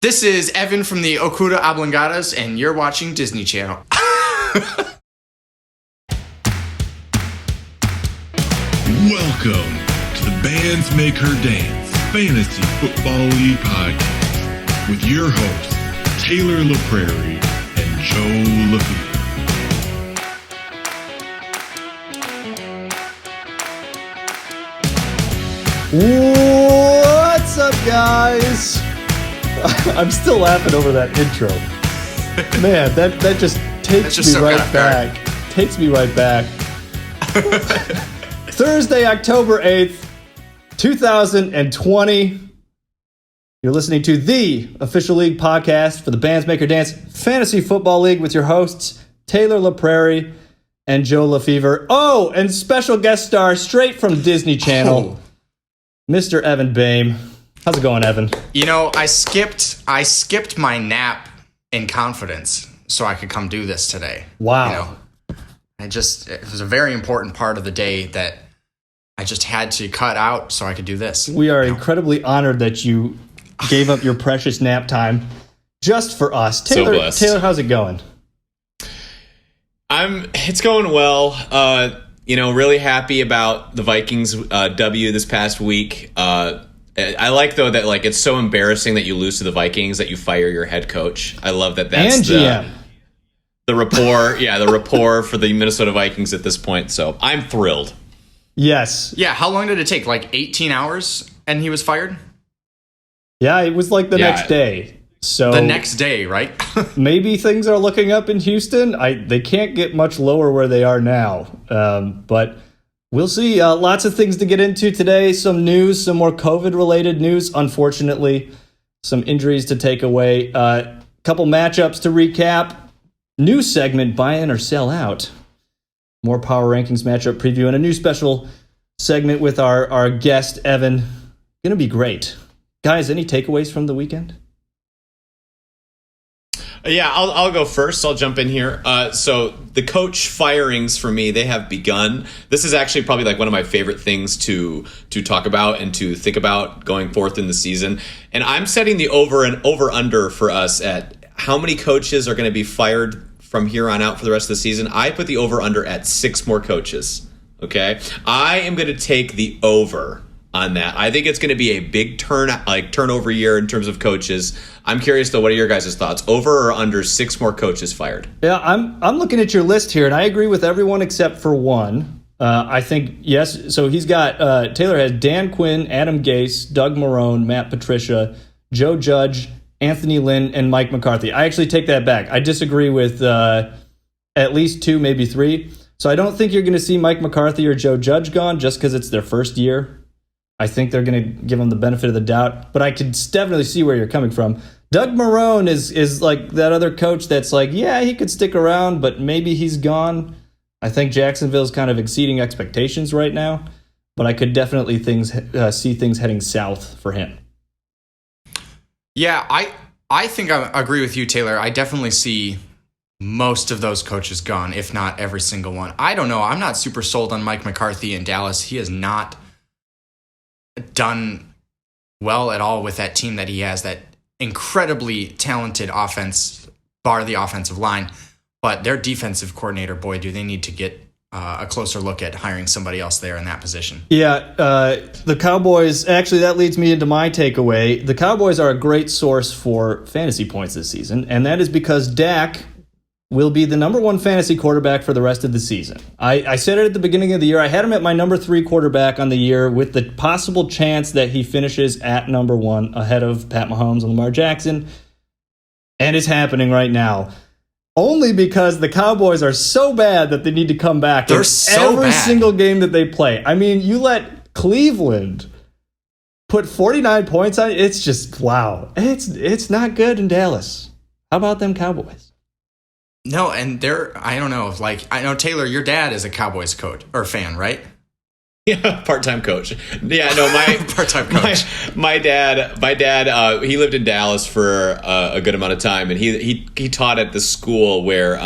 This is Evan from the Okuda Oblongadas, and you're watching Disney Channel. Welcome to the Bands Make Her Dance Fantasy Football League Podcast with your hosts, Taylor LaPrairie and Joe LaFever. What's up, guys? I'm still laughing over that intro. Man, that just takes me so right back. Takes me right back. Thursday, October 8th, 2020. You're listening to the official league podcast for the Bands Make Her Dance Fantasy Football League with your hosts, Taylor LaPrairie and Joe LaFever. Oh, and special guest star straight from Disney Channel, Mr. Evan Bahm. How's it going, Evan? You know, I skipped my nap in confidence so I could come do this today. Wow. You know, it was a very important part of the day that I just had to cut out so I could do this. We are incredibly honored that you gave up your precious nap time just for us. Taylor, So blessed. Taylor, how's it going? It's going well. Really happy about the Vikings W this past week. I like, though, that it's so embarrassing that you lose to the Vikings that you fire your head coach. I love that. That's and GM. The rapport. Yeah, the rapport for the Minnesota Vikings at this point. So I'm thrilled. Yes. Yeah, how long did it take? 18 hours and he was fired? Yeah, it was the next day. So the next day, right? maybe things are looking up in Houston. They can't get much lower where they are now. But we'll see. Lots of things to get into today. Some news, some more COVID-related news, unfortunately. Some injuries to take away. Couple matchups to recap. New segment, buy in or sell out. More Power Rankings matchup preview. And a new special segment with our guest, Evan. Going to be great. Guys, any takeaways from the weekend? Yeah, I'll go first. I'll jump in here. So the coach firings for me, they have begun. This is actually probably one of my favorite things to talk about and to think about going forth in the season. And I'm setting the over under for us at how many coaches are going to be fired from here on out for the rest of the season. I put the over under at 6 more coaches. Okay, I am going to take the over on that. I think it's going to be a big turnover year in terms of coaches. I'm curious though, what are your guys' thoughts? Over or under 6 more coaches fired? Yeah, I'm looking at your list here, and I agree with everyone except for one. I think yes. So he's got Taylor has Dan Quinn, Adam Gase, Doug Marrone, Matt Patricia, Joe Judge, Anthony Lynn, and Mike McCarthy. I actually take that back. I disagree with at least 2, maybe 3. So I don't think you're going to see Mike McCarthy or Joe Judge gone just because it's their first year. I think they're going to give him the benefit of the doubt, but I can definitely see where you're coming from. Doug Marrone is like that other coach that's yeah, he could stick around, but maybe he's gone. I think Jacksonville's kind of exceeding expectations right now, but I could definitely see things heading south for him. Yeah, I think I agree with you, Taylor. I definitely see most of those coaches gone, if not every single one. I don't know. I'm not super sold on Mike McCarthy in Dallas. He has not done well at all with that team that he has, that incredibly talented offense, bar the offensive line. But their defensive coordinator, boy, do they need to get a closer look at hiring somebody else there in that position. Yeah, the Cowboys, actually that leads me into my takeaway. The Cowboys are a great source for fantasy points this season, and that is because Dak will be the number 1 fantasy quarterback for the rest of the season. I said it at the beginning of the year. I had him at my number 3 quarterback on the year with the possible chance that he finishes at number 1 ahead of Pat Mahomes and Lamar Jackson. And it's happening right now. Only because the Cowboys are so bad that they need to come back. They're so every bad. Single game that they play. I mean, you let Cleveland put 49 points on it. It's just, wow. It's not good in Dallas. How about them Cowboys? No, and I don't know, I know, Taylor, your dad is a Cowboys coach or fan, right? Yeah, part-time coach. Yeah, no, my part-time coach. My dad, he lived in Dallas for a good amount of time, and he taught at the school where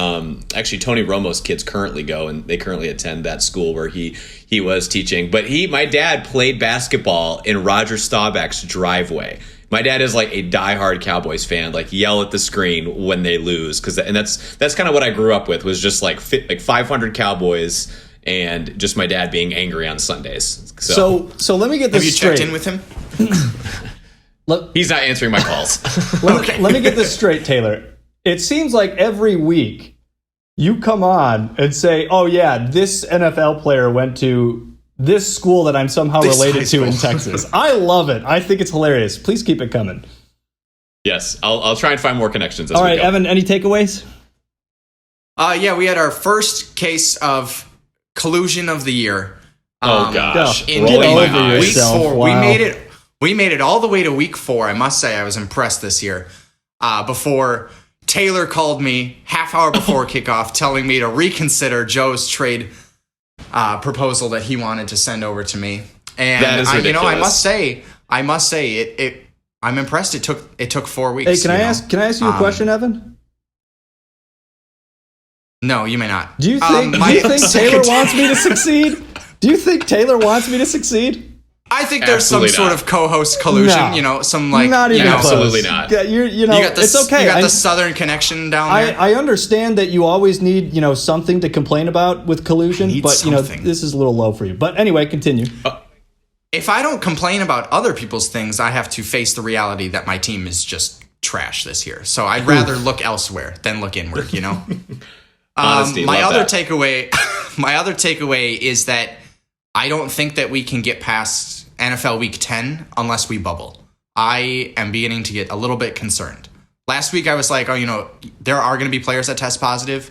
actually Tony Romo's kids currently go, and they currently attend that school where he was teaching. But my dad played basketball in Roger Staubach's driveway. My dad is like a diehard Cowboys fan, like yell at the screen when they lose, and that's kind of what I grew up with, was just like 500 Cowboys and just my dad being angry on Sundays. So let me get this straight. Have you checked in with him? He's not answering my calls. Let me get this straight, Taylor. It seems like every week you come on and say, "Oh yeah, this NFL player went to this school that I'm somehow related to in Texas." I love it. I think it's hilarious. Please keep it coming. Yes, I'll try and find more connections. As All we right, go. Evan, any takeaways? Yeah, we had our first case of collusion of the year. Oh gosh, In rolling my over eyes. week yourself. 4, Wow. we made it all the way to week 4. I must say I was impressed this year. Before Taylor called me half hour before kickoff, telling me to reconsider Joe's trade proposal that he wanted to send over to me. And That is ridiculous. I must say it. I'm impressed. It took 4 weeks. Hey, can I ask you a question, Evan? No, you may not. Do you think Taylor wants me to succeed? Do you think Taylor wants me to succeed? I think there's Absolutely some sort not. of co-host collusion. No. You know, some like Not even close. Absolutely not. Yeah, you know, it's okay. You got the Southern connection down there. I understand that you always need, something to complain about with collusion, need but something. this is a little low for you. But anyway, continue. If I don't complain about other people's things, I have to face the reality that my team is just trash this year. So I'd rather look elsewhere than look inward, Honesty, my love other that. takeaway is that I don't think that we can get past NFL Week 10 unless we bubble. I am beginning to get a little bit concerned. Last week I was like, there are going to be players that test positive.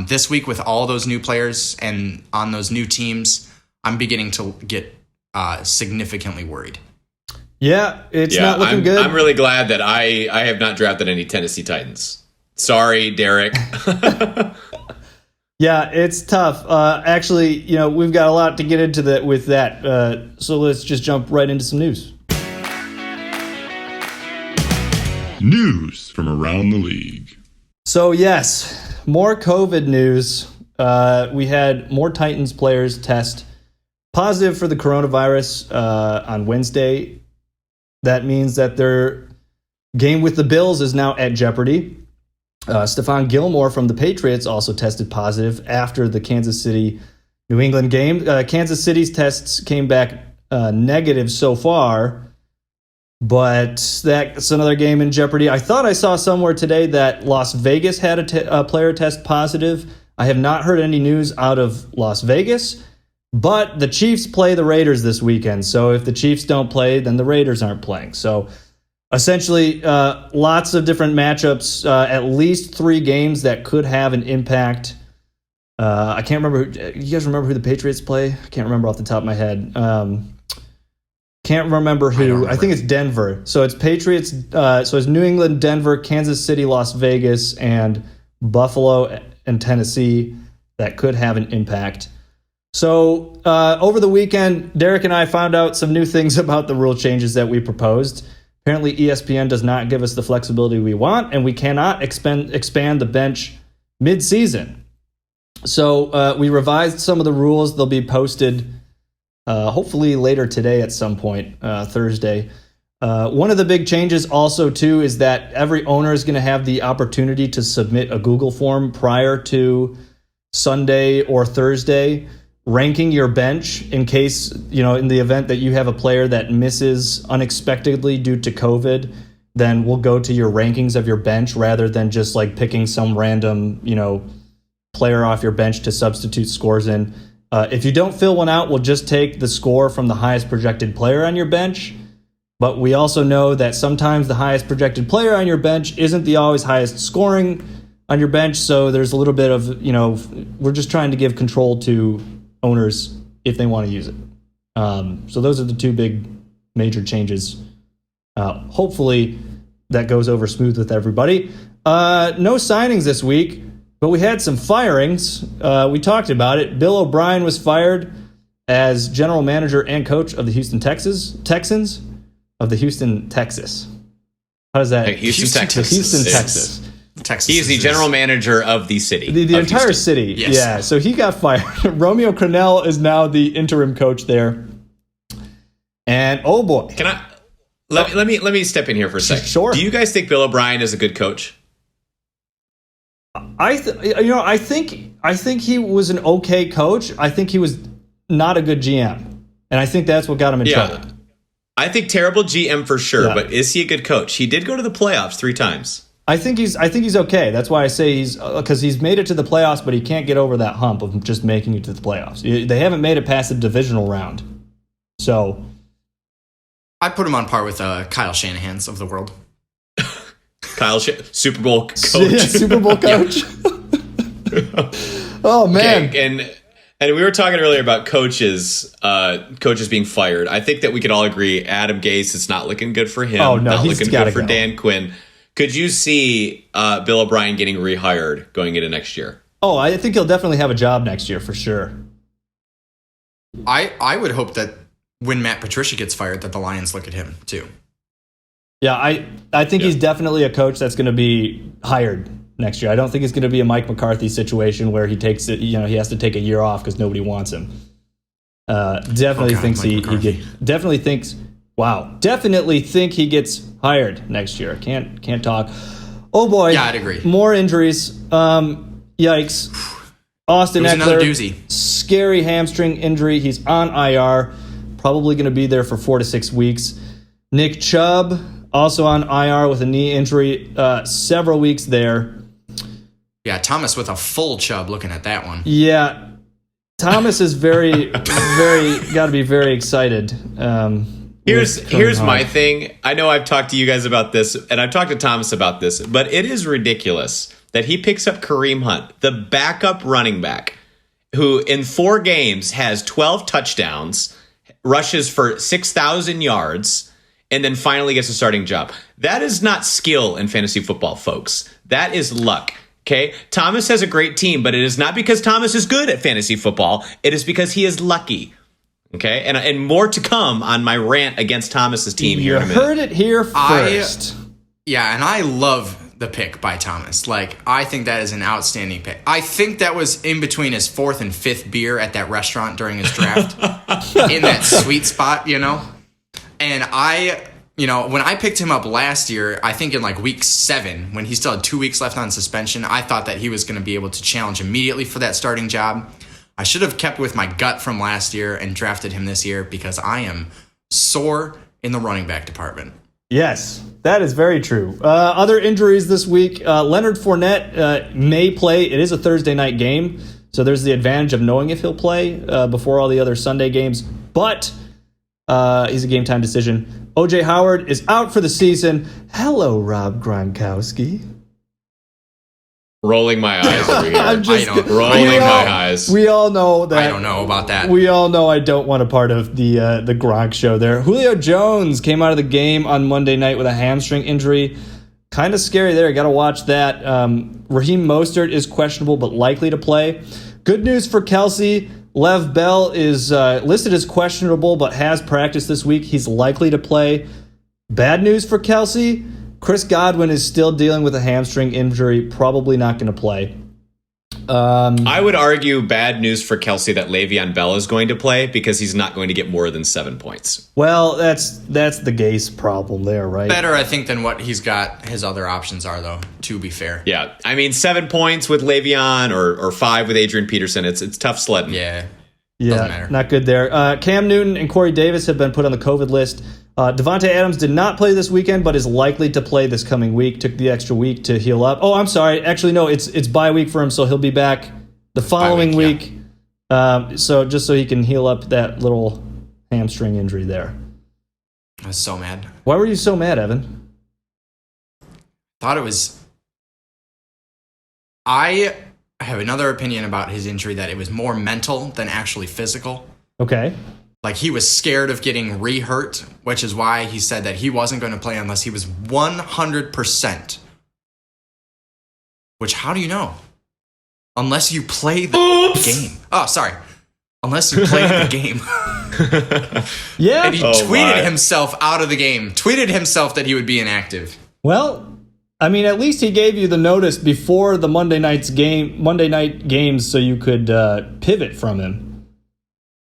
This week with all those new players and on those new teams, I'm beginning to get significantly worried. Yeah, it's not looking good. I'm really glad that I have not drafted any Tennessee Titans. Sorry, Derek. Yeah, it's tough. Actually, we've got a lot to get into with that. So let's just jump right into some news. News from around the league. So yes, more COVID news. We had more Titans players test positive for the coronavirus on Wednesday. That means that their game with the Bills is now at jeopardy. Stephon Gilmore from the Patriots also tested positive after the Kansas City-New England game. Kansas City's tests came back negative so far, but that's another game in jeopardy. I thought I saw somewhere today that Las Vegas had a player test positive. I have not heard any news out of Las Vegas, but the Chiefs play the Raiders this weekend. So if the Chiefs don't play, then the Raiders aren't playing. So essentially, lots of different matchups, at least 3 games that could have an impact. I can't remember. You guys remember who the Patriots play? I can't remember off the top of my head. Can't remember who. I think it's Denver. So it's Patriots. So it's New England, Denver, Kansas City, Las Vegas, and Buffalo and Tennessee that could have an impact. So over the weekend, Derek and I found out some new things about the rule changes that we proposed. Apparently, ESPN does not give us the flexibility we want, and we cannot expand the bench mid-season. So we revised some of the rules. They'll be posted hopefully later today at some point, Thursday. One of the big changes also, too, is that every owner is going to have the opportunity to submit a Google form prior to Sunday or Thursday, ranking your bench in case, in the event that you have a player that misses unexpectedly due to COVID, then we'll go to your rankings of your bench rather than just like picking some random, player off your bench to substitute scores in. If you don't fill one out, we'll just take the score from the highest projected player on your bench. But we also know that sometimes the highest projected player on your bench isn't the always highest scoring on your bench. So there's a little bit of, we're just trying to give control to owners if they want to use it. So those are the 2 big major changes. Hopefully that goes over smooth with everybody. No signings this week, but we had some firings. We talked about it. Bill O'Brien was fired as general manager and coach of the Houston Texans of the Houston, Texas. How does that? Houston, Texas. Houston, Texas. Texas. He is the general manager of the city. The of entire Houston. city. Yes. Yeah, so he got fired. Romeo Crennel is now the interim coach there. And oh boy. Can Let me step in here for a second. Sure. Do you guys think Bill O'Brien is a good coach? I think he was an okay coach. I think he was not a good GM, and I think that's what got him in trouble. I think terrible GM for sure, Yeah. but is he a good coach? He did go to the playoffs 3 times. I think he's okay. That's why I say he's because he's made it to the playoffs, but he can't get over that hump of just making it to the playoffs. They haven't made it past the divisional round, so I put him on par with Kyle Shanahan's of the world. Super Bowl coach. Yeah, Super Bowl coach. Oh man! Okay, and we were talking earlier about coaches being fired. I think that we could all agree Adam Gase, it's not looking good for him. Oh no, not he's looking gotta good for go. Dan Quinn. Could you see Bill O'Brien getting rehired going into next year? Oh, I think he'll definitely have a job next year for sure. I would hope that when Matt Patricia gets fired, that the Lions look at him too. Yeah, I think he's definitely a coach that's going to be hired next year. I don't think it's going to be a Mike McCarthy situation where he takes it. He has to take a year off because nobody wants him. Definitely thinks definitely thinks. Wow, definitely think he gets hired next year. Can't talk. Oh boy. Yeah, I'd agree. More injuries. Yikes. Austin It was another Eckler, doozy. scary hamstring injury. He's on IR. Probably going to be there for 4 to 6 weeks. Nick Chubb, also on IR with a knee injury. Several weeks there. Yeah, Thomas with a full Chubb looking at that one. Yeah. Thomas is very, got to be very excited. Here's my thing. I know I've talked to you guys about this, and I've talked to Thomas about this, but it is ridiculous that he picks up Kareem Hunt, the backup running back, who in 4 games has 12 touchdowns, rushes for 6,000 yards, and then finally gets a starting job. That is not skill in fantasy football, folks. That is luck. Okay, Thomas has a great team, but it is not because Thomas is good at fantasy football. It is because he is lucky. Okay, and more to come on my rant against Thomas's team here in a minute. You heard it here first. And I love the pick by Thomas. Like, I think that is an outstanding pick. I think that was in between his 4th and 5th beer at that restaurant during his draft, in that sweet spot, And when I picked him up last year, I think in like week 7, when he still had 2 weeks left on suspension, I thought that he was going to be able to challenge immediately for that starting job. I should have kept with my gut from last year and drafted him this year because I am sore in the running back department. Yes, that is very true. Other injuries this week. Leonard Fournette may play. It is a Thursday night game, so there's the advantage of knowing if he'll play before all the other Sunday games. But he's a game-time decision. O.J. Howard is out for the season. Hello, Rob Gronkowski. Rolling my eyes over here. Rolling my eyes. We all know that. I don't know about that. We all know I don't want a part of the Gronk show there. Julio Jones came out of the game on Monday night with a hamstring injury. Kind of scary there. Got to watch that. Raheem Mostert is questionable but likely to play. Good news for Kelsey. Lev Bell is listed as questionable but has practiced this week. He's likely to play. Bad news for Kelsey. Chris Godwin is still dealing with a hamstring injury, probably not going to play. I would argue bad news for Kelsey that Le'Veon Bell is going to play because he's not going to get more than 7 points. Well, that's the Gase problem there, right? Better, I think, than what he's got. His other options are, though, to be fair. Yeah, I mean, 7 points with Le'Veon or 5 with Adrian Peterson. It's tough sledding. Yeah. Doesn't matter. Not good there. Cam Newton and Corey Davis have been put on the COVID list. Devontae Adams did not play this weekend, but is likely to play this coming week. Took the extra week to heal up. Oh, I'm sorry. Actually, no, it's bye week for him, so he'll be back the following week. So just so he can heal up that little hamstring injury there. I was so mad. Why were you so mad, Evan? Thought it was... I have another opinion about his injury, that it was more mental than actually physical. Okay. Like, he was scared of getting re-hurt, which is why he said that he wasn't going to play unless he was 100%. Which, how do you know? Unless you play the game. Oh, sorry. Unless you play the game. Yeah. And he tweeted himself out of the game. Tweeted himself that he would be inactive. Well, I mean, at least he gave you the notice before the Monday night games so you could pivot from him.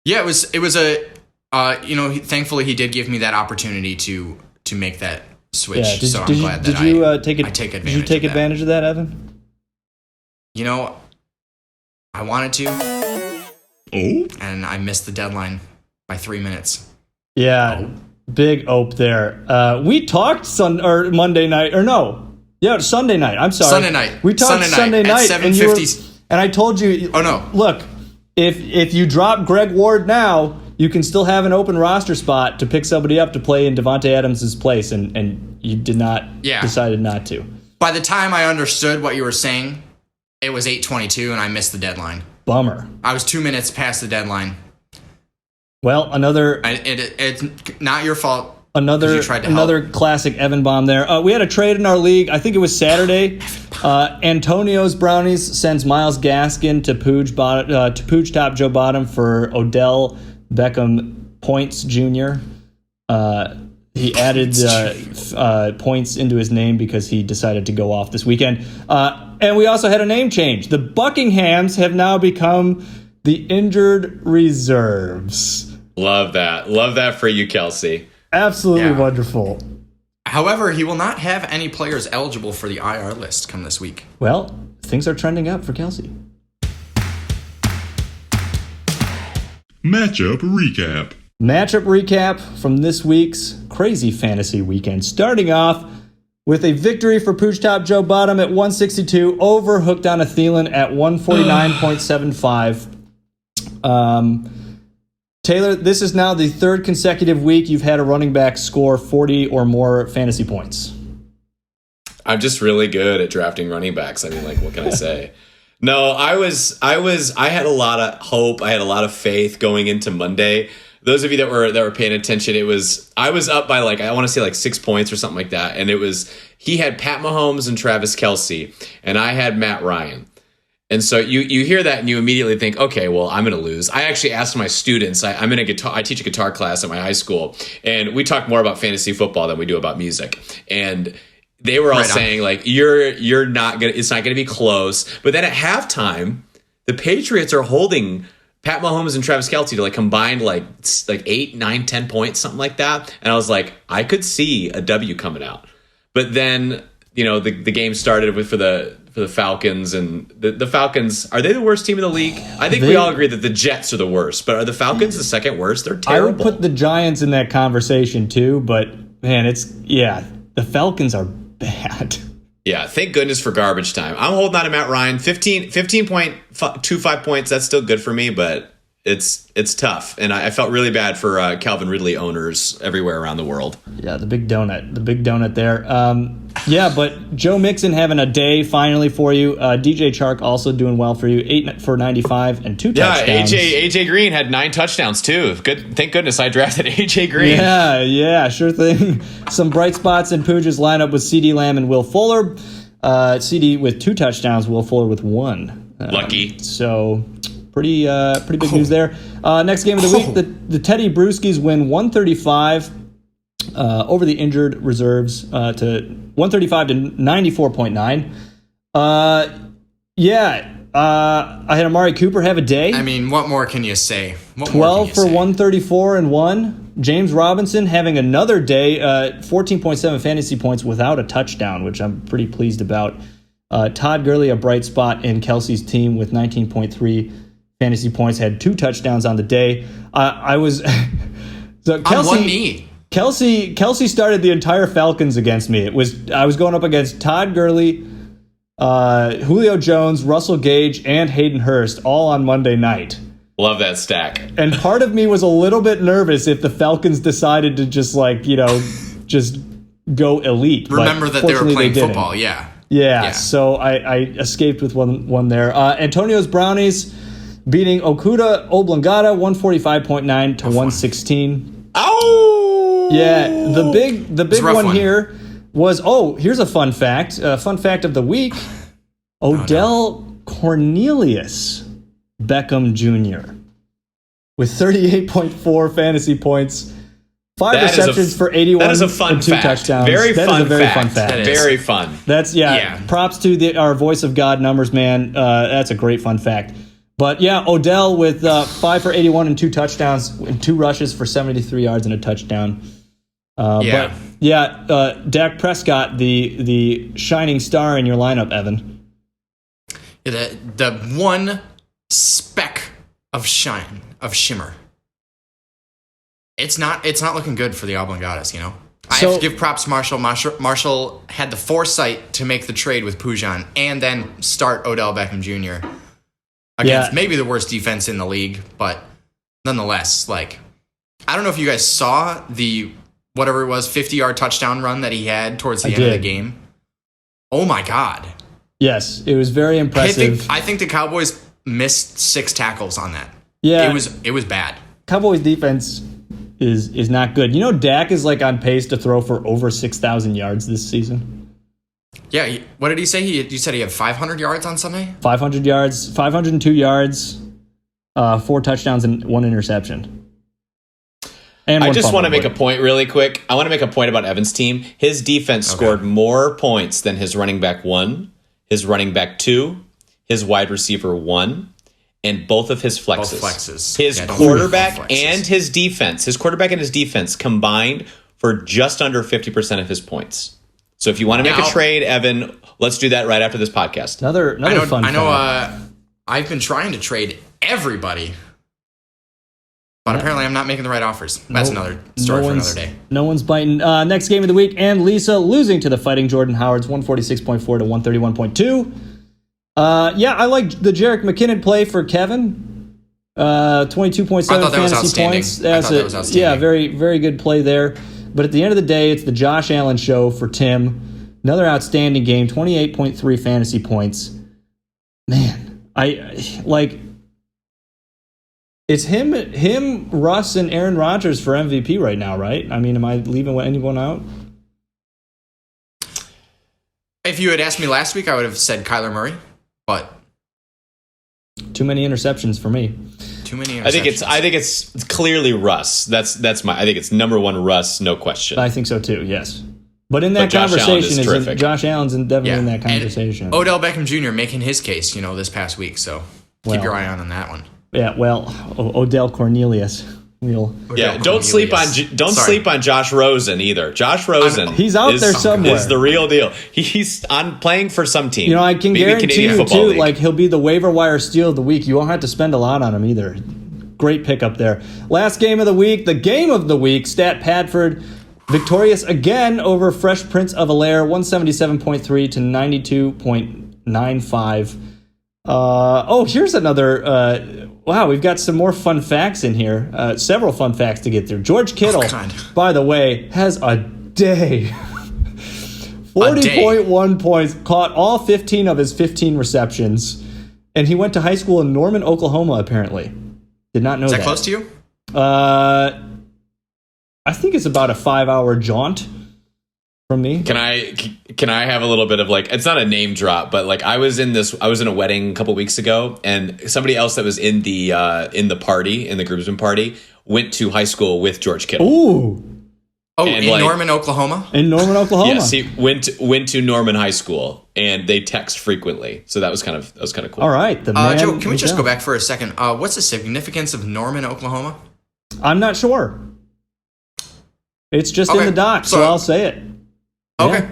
Yeah, it was a thankfully he did give me that opportunity to to make that switch. Yeah. So I'm glad that I take advantage. Did you take advantage of that, Evan? You know, I wanted to, and I missed the deadline by 3 minutes. Yeah, big ope there. We talked Monday night, or no. Yeah, Sunday night. I'm sorry. Sunday night. We talked Sunday night at 7:50. and I told you. Oh no! Look, if you drop Greg Ward now, you can still have an open roster spot to pick somebody up to play in Devontae Adams' place, and you did not. Yeah. Decided not to. By the time I understood what you were saying, it was 8:22, and I missed the deadline. Bummer. I was 2 minutes past the deadline. Well, It's not your fault. Another classic Evan Bahm there. We had a trade in our league. I think it was Saturday. Antonio's Brownies sends Myles Gaskin to Pooch Top Joe Bottom for Odell Beckham Points Jr. He added points into his name because he decided to go off this weekend. And we also had a name change. The Buckinghams have now become the Injured Reserves. Love that. Love that for you, Kelsey. Absolutely wonderful. However, he will not have any players eligible for the IR list come this week. Well, things are trending up for Kelsey. Matchup recap. Matchup recap from this week's crazy fantasy weekend. Starting off with a victory for Pooch Top Joe Bottom at 162 over Hooked on a Thielen at 149.75. Taylor, this is now the third consecutive week you've had a running back score 40 or more fantasy points. I'm just really good at drafting running backs. I mean, like, what can I say? No, I had a lot of hope. I had a lot of faith going into Monday. Those of you that were paying attention, I was up by I want to say 6 points or something like that. And he had Pat Mahomes and Travis Kelce, and I had Matt Ryan. And so you hear that and you immediately think, okay, well, I'm going to lose. I actually asked my students, I teach a guitar class at my high school, and we talk more about fantasy football than we do about music. And they were all saying you're not going to, it's not going to be close. But then at halftime, the Patriots are holding Pat Mahomes and Travis Kelce to combined 8, 9, 10 points, something like that. And I was like, I could see a W coming out. But then, the game started for the Falcons, and the Falcons, are they the worst team in the league? I think we all agree that the Jets are the worst, but are the Falcons the second worst? They're terrible. I would put the Giants in that conversation too, but man, the Falcons are bad. Yeah, thank goodness for garbage time. I'm holding on to Matt Ryan. 15.25 points, that's still good for me, but it's tough. And I felt really bad for Calvin Ridley owners everywhere around the world. Yeah, the big donut there. But Joe Mixon having a day finally for you. DJ Chark also doing well for you. 8 for 95 and 2 touchdowns. Yeah, AJ Green had 9 touchdowns too. Good, thank goodness I drafted AJ Green. Yeah, sure thing. Some bright spots in Pooja's lineup with CeeDee Lamb and Will Fuller. CeeDee with 2 touchdowns, Will Fuller with 1. Lucky. So pretty big news there. Next game of the week, the Teddy Brewskis win 135 over the Injured Reserves to 135 to 94.9. I had Amari Cooper have a day. I mean, what more can you say? 12 for 134 and 1. James Robinson having another day, 14.7 fantasy points without a touchdown, which I'm pretty pleased about. Todd Gurley, a bright spot in Kelsey's team with 19.3 fantasy points, had 2 touchdowns on the day. I was so Kelsey, on one knee. Kelsey started the entire Falcons against me. I was going up against Todd Gurley, Julio Jones, Russell Gage, and Hayden Hurst all on Monday night. Love that stack. And part of me was a little bit nervous if the Falcons decided to just just go elite. Remember that they were playing football, Yeah, so I escaped with one there. Antonio's Brownies beating Okuda Oblongata 145.9 to 116. Oh! Yeah, the big one here was, here's a fun fact. Fun fact of the week. Odell Cornelius Beckham Jr. with 38.4 fantasy points. 5 receptions for 81 that is a fun and 2 fact. touchdowns. Very fun fact. Very fun. That's props to our voice of God numbers, man. That's a great fun fact. But Odell with 5 for 81 and 2 touchdowns and 2 rushes for 73 yards and a touchdown. Yeah. But yeah, Dak Prescott, the shining star in your lineup, Evan. The one speck of shimmer. It's not looking good for the Oblongatas, you know? I have to give props to Marshall. Marshall had the foresight to make the trade with Pujan and then start Odell Beckham Jr. against maybe the worst defense in the league, but nonetheless, like, I don't know if you guys saw the, whatever it was, 50-yard touchdown run that he had towards the end of the game. Oh my God. Yes, it was very impressive. I think the Cowboys missed 6 tackles on that. Yeah. It was bad. Cowboys defense is not good. You know, Dak is like on pace to throw for over 6,000 yards this season. Yeah, what did he say? You said he had 500 yards on Sunday? 500 yards, 502 yards, 4 touchdowns and 1 interception. And I one just fumble want to make a award. point really quick. I want to make a point about Evan's team. His defense scored more points than his running back 1, his running back 2, his wide receiver 1, and both of his flexes. Both flexes. His quarterback and his defense. His quarterback and his defense combined for just under 50% of his points. So if you want to make a trade, Evan, let's do that right after this podcast. Another fun I know. fact. I've been trying to trade everybody, but apparently I'm not making the right offers. That's another story for another day. No one's biting. Next game of the week, and Lisa losing to the Fighting Jordan Howards, 146.4 to 131.2. I like the Jerick McKinnon play for Kevin. 22.7 fantasy points. I thought that was outstanding. Yeah, very, very good play there. But at the end of the day, it's the Josh Allen show for Tim. Another outstanding game, 28.3 fantasy points. Man, I like. It's him, Russ, and Aaron Rodgers for MVP right now, right? I mean, am I leaving anyone out? If you had asked me last week, I would have said Kyler Murray, but too many interceptions for me. Too many interceptions. I think it's clearly Russ. I think it's number 1 Russ, no question. I think so too. Yes, but in that Josh conversation, Allen is terrific. Josh Allen's definitely in that conversation. And Odell Beckham Jr. making his case, this past week. So keep your eye on that one. Yeah, well, Odell Cornelius. Don't sleep on Josh Rosen either. Josh Rosen, he's out there somewhere. Is the real deal. He's on playing for some team. I can Maybe guarantee Canadian you Football too. League. Like, he'll be the waiver wire steal of the week. You won't have to spend a lot on him either. Great pickup there. Last game of the week, the game of the week. Stat Padford victorious again over Fresh Prince of Bel-Air, 177.3 to 92.95. Here's another. Wow, we've got some more fun facts in here. Several fun facts to get through. George Kittle, by the way, has a day. 40.1 points, caught all 15 of his 15 receptions, and he went to high school in Norman, Oklahoma, apparently. Did not know that. Is that close to you? I think it's about a 5-hour jaunt from me. Can I have a little bit of it's not a name drop, but I was in a wedding a couple weeks ago, and somebody else that was in the groomsmen party went to high school with George Kittle. Ooh. Oh, and in Norman, Oklahoma? In Norman, Oklahoma. Yes, he went to Norman High School, and they text frequently. So that was kind of cool. All right, Joe, can we just go back for a second? What's the significance of Norman, Oklahoma? I'm not sure. It's just in the doc, so I'll say it. Okay.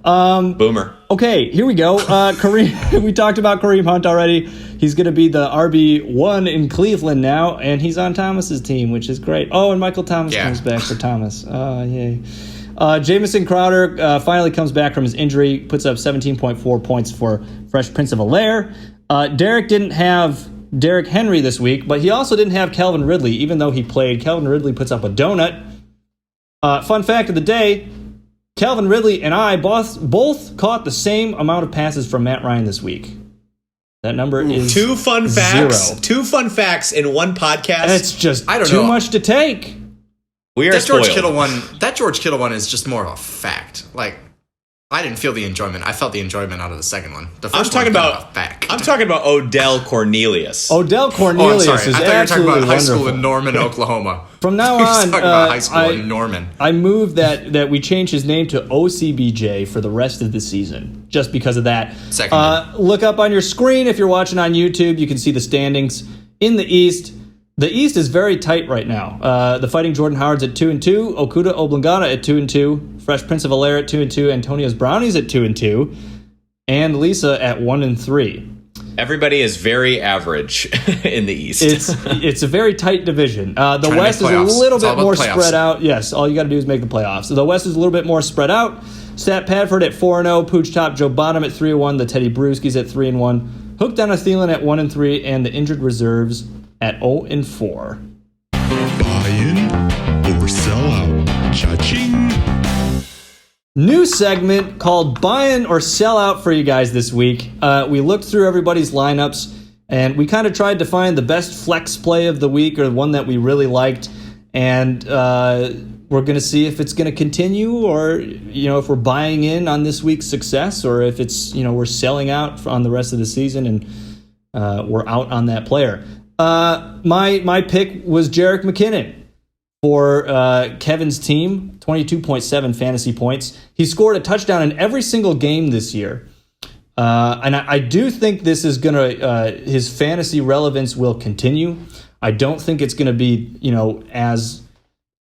Yeah. Boomer. Okay, here we go. Kareem, we talked about Kareem Hunt already. He's going to be the RB1 in Cleveland now, and he's on Thomas's team, which is great. Oh, and Michael Thomas comes back for Thomas. Yay. Jamison Crowder finally comes back from his injury, puts up 17.4 points for Fresh Prince of Bel-Air. Derek didn't have Derrick Henry this week, but he also didn't have Calvin Ridley, even though he played. Calvin Ridley puts up a donut. Fun fact of the day, Calvin Ridley and I both caught the same amount of passes from Matt Ryan this week. That number is 2 fun facts. 0. 2 fun facts in one podcast. It's just too much to take. We are that spoiled. That George Kittle one is just more of a fact. I didn't feel the enjoyment. I felt the enjoyment out of the second one. The first I'm talking one about a fact. I'm talking about Odell Cornelius. Odell Cornelius is I thought you were absolutely talking about high school wonderful. in Norman, Oklahoma. From now He's on, talking about high school in Norman. I moved that we change his name to OCBJ for the rest of the season, just because of that. Seconded. Look up on your screen if you're watching on YouTube. You can see the standings in the East. The East is very tight right now. The Fighting Jordan Howard's at 2-2, Okuda Oblongata at 2-2, Fresh Prince of Bel-Air at 2-2, Antonio's Brownies at 2-2, and Lisa at 1-3. Everybody is very average in the East. It's a very tight division. The West is a little bit more spread out. Yes, all you got to do is make the playoffs. The West is a little bit more spread out. Stat Padford at 4-0, Pooch Top Joe Bottom at 3-1, the Teddy Brewskis at 3-1, Hooked on a Thielen at 1-3, and the injured reserves at 0-4. Buy in or sell out. Cha-ching. New segment called Buy In or Sell Out for you guys this week. We looked through everybody's lineups, and we kind of tried to find the best flex play of the week or one that we really liked. And we're going to see if it's going to continue, or if we're buying in on this week's success, or if it's we're selling out on the rest of the season and we're out on that player. My pick was Jerick McKinnon for Kevin's team, 22.7 fantasy points. He scored a touchdown in every single game this year. And I do think this is going to, his fantasy relevance will continue. I don't think it's going to be, as,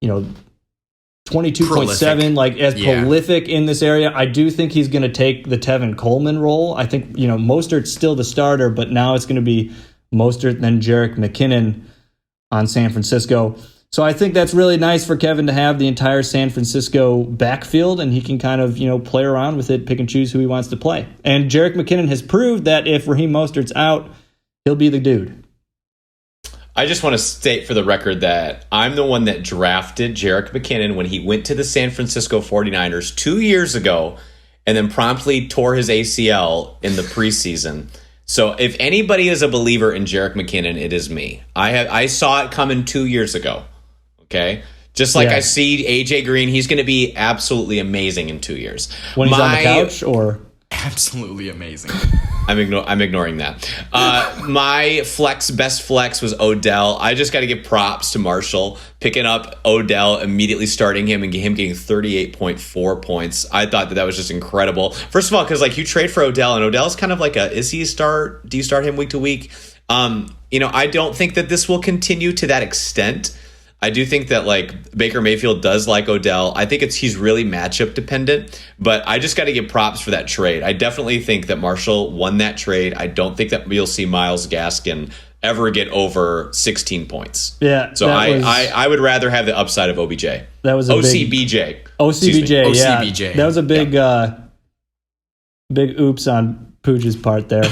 22.7, like as prolific in this area. I do think he's going to take the Tevin Coleman role. I think, Mostert's still the starter, but now it's going to be Mostert, then Jerick McKinnon on San Francisco. So I think that's really nice for Kevin to have the entire San Francisco backfield, and he can kind of, play around with it, pick and choose who he wants to play. And Jerick McKinnon has proved that if Raheem Mostert's out, he'll be the dude. I just want to state for the record that I'm the one that drafted Jerick McKinnon when he went to the San Francisco 49ers 2 years ago and then promptly tore his ACL in the preseason. So if anybody is a believer in Jerick McKinnon, it is me. I saw it coming 2 years ago. Okay? Just like I see AJ Green, he's going to be absolutely amazing in 2 years. When he's on the couch, or absolutely amazing. I'm ignoring that. My best flex was Odell. I just got to give props to Marshall picking up Odell, immediately starting him, and him getting 38.4 points. I thought that was just incredible. First of all, because you trade for Odell, and Odell's kind of like is he a start? Do you start him week to week? I don't think that this will continue to that extent. I do think that Baker Mayfield does like Odell. I think he's really matchup dependent, but I just got to give props for that trade. I definitely think that Marshall won that trade. I don't think that we'll see Myles Gaskin ever get over 16 points. Yeah. So I would rather have the upside of OBJ. That was a OCBJ. OCBJ. Yeah. OCBJ. That was a big big oops on Pooch's part there.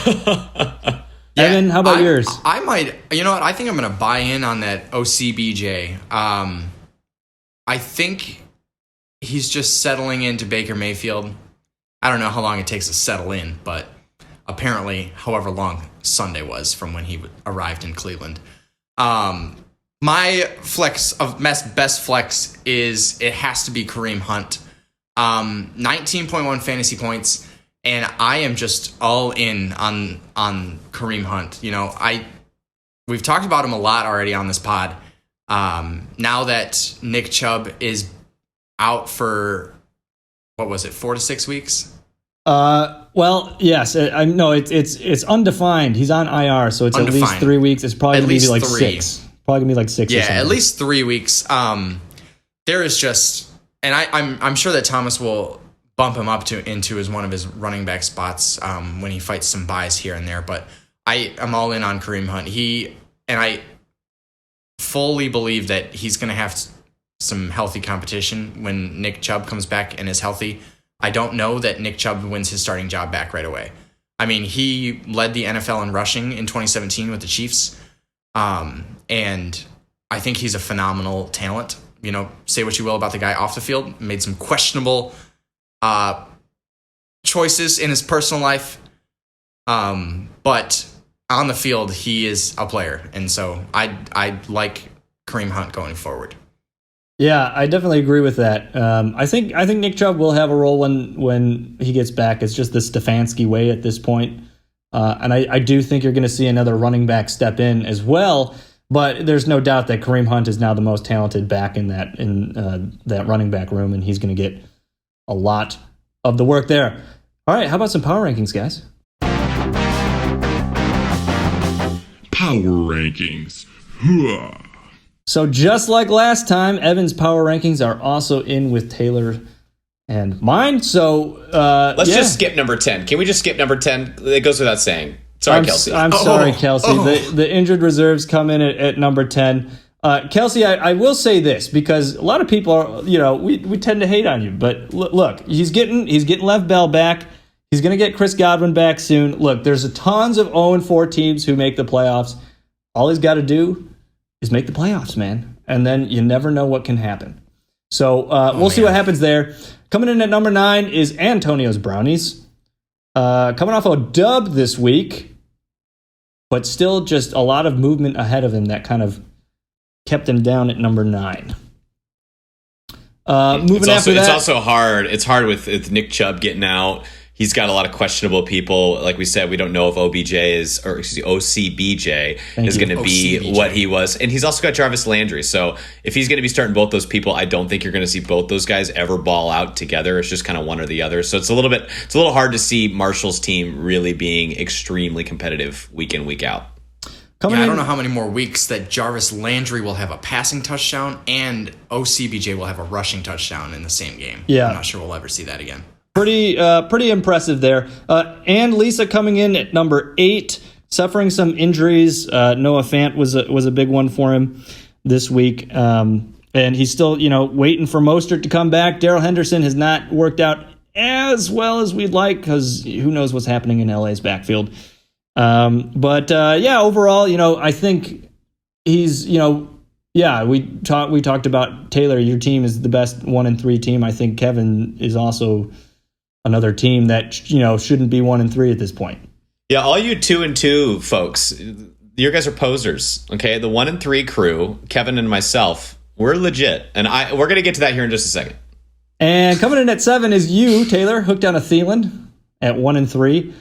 Evan, how about yours? I might, I think I'm going to buy in on that OCBJ. I think he's just settling into Baker Mayfield. I don't know how long it takes to settle in, but apparently however long Sunday was from when he arrived in Cleveland. My best flex is, it has to be Kareem Hunt. 19.1 fantasy points. And I am just all in on Kareem Hunt. We've talked about him a lot already on this pod. Now that Nick Chubb is out for, 4 to 6 weeks? Well, yes. No, it's undefined. He's on IR, so it's undefined. At least 3 weeks. It's probably going to be 6. Probably going to be 6 or something. Yeah, at least 3 weeks. There is just, and I'm sure that Thomas will bump him up into one of his running back spots when he fights some buys here and there. But I'm all in on Kareem Hunt. I fully believe that he's going to have some healthy competition when Nick Chubb comes back and is healthy. I don't know that Nick Chubb wins his starting job back right away. I mean, he led the NFL in rushing in 2017 with the Chiefs. And I think he's a phenomenal talent. Say what you will about the guy off the field, made some questionable choices in his personal life, but on the field he is a player, and so I like Kareem Hunt going forward. Yeah, I definitely agree with that. I think Nick Chubb will have a role when he gets back. It's just the Stefanski way at this point, and I do think you're going to see another running back step in as well. But there's no doubt that Kareem Hunt is now the most talented back in that running back room, and he's going to get a lot of the work there. All right, how about some power rankings, guys? Power rankings. So just like last time, Evan's power rankings are also in with Taylor and mine. So let's just skip number 10. Can we just skip number 10? It goes without saying. Sorry, Kelsey. I'm sorry, Kelsey. The injured reserves come in at number 10. Kelsey, I will say this because a lot of people are, we tend to hate on you. But look, he's getting Lev Bell back. He's going to get Chris Godwin back soon. Look, there's tons of 0-4 teams who make the playoffs. All he's got to do is make the playoffs, man. And then you never know what can happen. So we'll see what happens there. Coming in at number 9 is Antonio's Brownies. Coming off a dub this week, but still just a lot of movement ahead of him that kind of kept him down at number 9. It's also hard. It's hard with Nick Chubb getting out. He's got a lot of questionable people. Like we said, we don't know if OCBJ is going to be what he was. And he's also got Jarvis Landry. So if he's going to be starting both those people, I don't think you're going to see both those guys ever ball out together. It's just kind of one or the other. So it's a little hard to see Marshall's team really being extremely competitive week in, week out. I don't know how many more weeks that Jarvis Landry will have a passing touchdown and OCBJ will have a rushing touchdown in the same game. Yeah. I'm not sure we'll ever see that again. Pretty impressive there. And Lisa coming in at number 8, suffering some injuries. Noah Fant was a big one for him this week. And he's still, waiting for Mostert to come back. Darrell Henderson has not worked out as well as we'd like because who knows what's happening in LA's backfield. But overall, I think he's, we talked about Taylor. Your team is the best 1-3 team. I think Kevin is also another team that, shouldn't be 1-3 at this point. Yeah. All you 2-2 folks, you guys are posers. Okay. The 1-3 crew, Kevin and myself, we're legit. And we're going to get to that here in just a second. And coming in at 7 is you, Taylor, hooked on a Thielen at 1-3.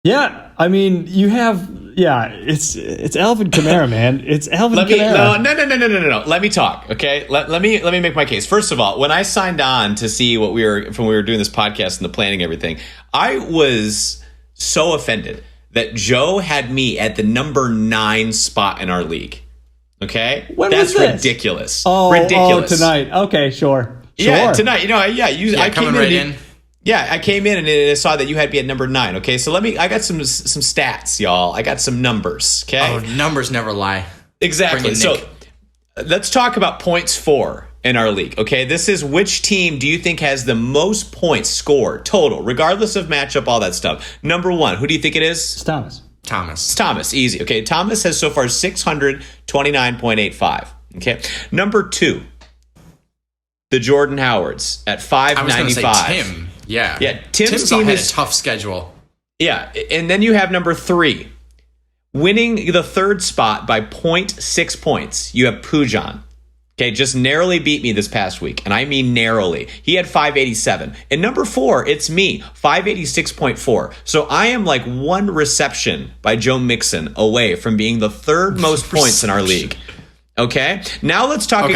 Yeah, I mean, you have, it's Alvin Kamara, man. It's Alvin Kamara. No. Let me talk, okay? Let me make my case. First of all, when I signed on to see when we were doing this podcast and the planning and everything, I was so offended that Joe had me at the number 9 spot in our league. Okay? That's ridiculous. Ridiculous. Tonight. Okay, sure. Yeah, tonight. I coming right in. Yeah, I came in and I saw that you had me at number 9. Okay, so I got some stats, y'all. I got some numbers. Okay, numbers never lie. Exactly. So let's talk about points for in our league. Okay, this is which team do you think has the most points scored total, regardless of matchup, all that stuff. Number 1, who do you think it is? It's Thomas. Thomas, easy. Okay, Thomas has so far 629.85. Okay, number 2. The Jordan Howards at 595. I was going to say Tim. Yeah. Tim's team had a tough schedule. Yeah, and then you have number 3, winning the 3rd spot by 0.6 points. You have Pujan. Okay, just narrowly beat me this past week, and I mean narrowly. He had 587. And number 4, it's me, 586.4. So I am like 1 reception by Joe Mixon away from being the 3rd most points in our league. Okay. Now let's talk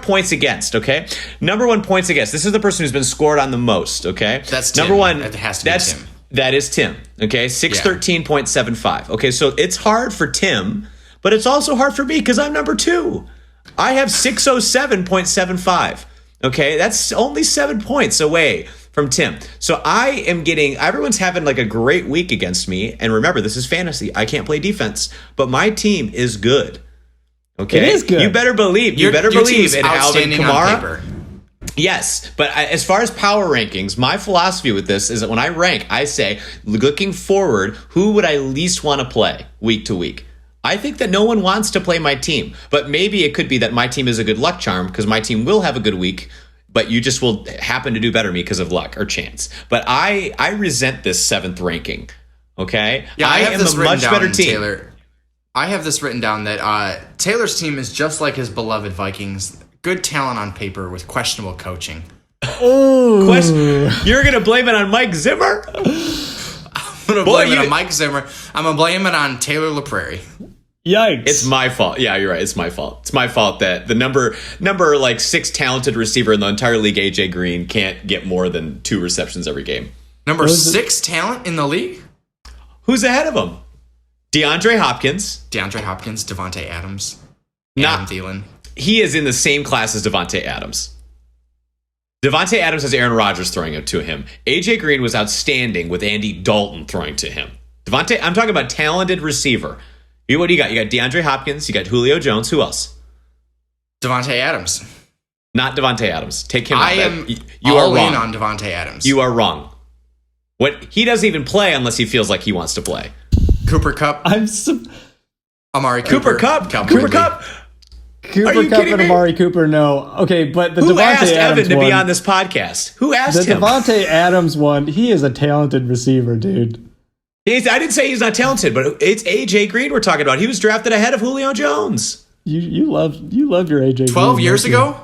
points against. Okay. Number 1 points against. This is the person who's been scored on the most. Okay. That's Tim. Number 1. That has to be Tim. That is Tim. Okay. 613.75. Okay. So it's hard for Tim, but it's also hard for me because I'm number 2. I have 607.75. Okay. That's only 7 points away from Tim. So everyone's having like a great week against me. And remember, this is fantasy. I can't play defense, but my team is good. Okay, it is good. You better believe in Alvin Kamara. On paper. Yes, but as far as power rankings, my philosophy with this is that when I rank, I say, looking forward, who would I least want to play week to week? I think that no one wants to play my team, but maybe it could be that my team is a good luck charm because my team will have a good week, but you just will happen to do better than me because of luck or chance. But I resent this 7th ranking. Okay, yeah, I am a much better team. Taylor. I have this written down that Taylor's team is just like his beloved Vikings. Good talent on paper with questionable coaching. You're going to blame it on Mike Zimmer? I'm going to blame it on Mike Zimmer. I'm going to blame it on Taylor LaPrairie. Yikes. It's my fault. Yeah, you're right. It's my fault. It's my fault that the number 6 talented receiver in the entire league, AJ Green, can't get more than 2 receptions every game. Number 6 talent in the league? Who's ahead of him? DeAndre Hopkins, Devontae Adams, Not- Adam Thielen. he is in the same class as Devontae Adams. Devontae Adams has Aaron Rodgers throwing it to him. AJ Green was outstanding with Andy Dalton throwing to him. I'm talking about talented receiver. What do you got? You got DeAndre Hopkins. You got Julio Jones. Who else? Devontae Adams. Not Devontae Adams. Take him out. I am You all are wrong. in on Devontae Adams. You are wrong. He doesn't even play unless he feels like he wants to play. Cooper Kupp. Amari Cooper Kupp. Calvin Cooper Ridley. Kupp. Cooper Are you Kupp kidding and me? Amari Cooper, no. Okay, but the Who Devontae asked Adams Evan to one, be on this podcast? Who asked the him? Devontae Adams one, he is a talented receiver, dude. I didn't say he's not talented, but it's AJ Green we're talking about. He was drafted ahead of Julio Jones. You love your AJ. 12 Green, years don't you? ago?